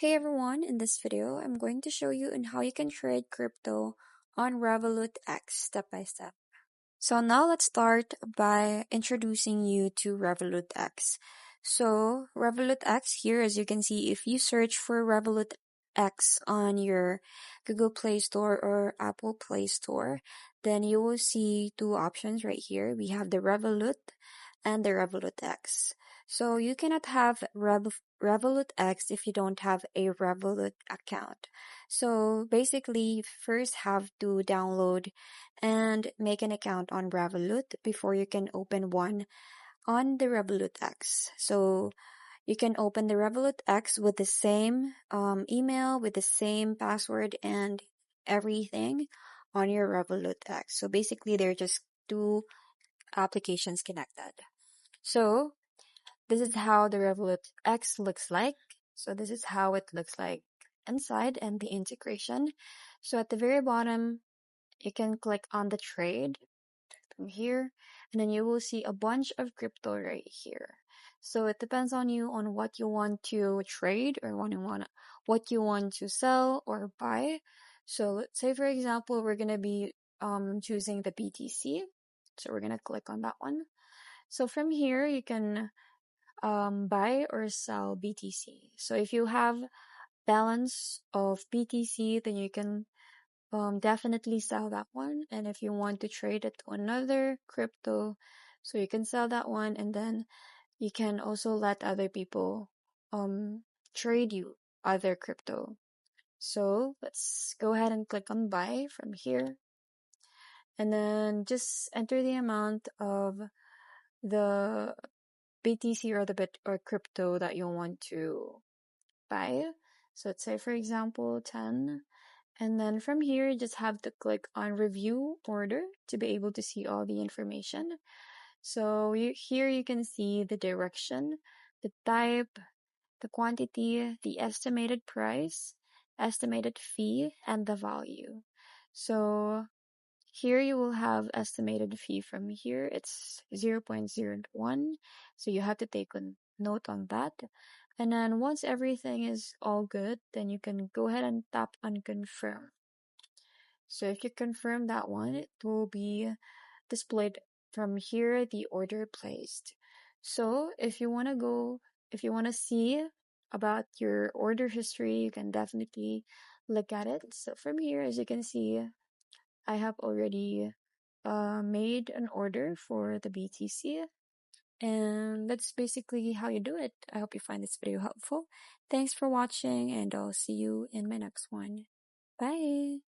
Hey everyone, in this video, I'm going to show you on how you can trade crypto on Revolut X step by step. So now let's start by introducing you to Revolut X. So Revolut X here, as you can see, if you search for Revolut X on your Google Play Store or Apple Play Store, then you will see two options right here. We have the Revolut and the Revolut X. So you cannot have Revolut X if you don't have a Revolut account. So basically, you first have to download and make an account on Revolut before you can open one on the Revolut X. So you can open the Revolut X with the same email, with the same password, and everything on your Revolut X. So basically, they're just two applications connected. So this is how the Revolut X looks like. So this is how it looks like inside and the integration. So at the very bottom, you can click on the trade from here, and then you will see a bunch of crypto right here. So it depends on you on what you want to trade or what you want to sell or buy. So let's say for example, we're gonna be choosing the BTC. So we're gonna click on that one. So from here, you can buy or sell BTC. So if you have balance of BTC, then you can definitely sell that one. And if you want to trade it to another crypto, so you can sell that one, and then you can also let other people trade you other crypto. So let's go ahead and click on buy from here, and then just enter the amount of the BTC or the bit or crypto that you want to buy. So let's say for example 10. And then from here, you just have to click on review order to be able to see all the information. So here you can see the direction, the type, the quantity, the estimated price, estimated fee, and the value. So here you will have estimated fee from here. It's 0.01. So you have to take a note on that. And then once everything is all good, then you can go ahead and tap on confirm. So if you confirm that one, it will be displayed from here, the order placed. So if you want to see about your order history, you can definitely look at it. So from here, as you can see, I have already made an order for the BTC. And that's basically how you do it. I hope you find this video helpful. Thanks for watching, and I'll see you in my next one. Bye!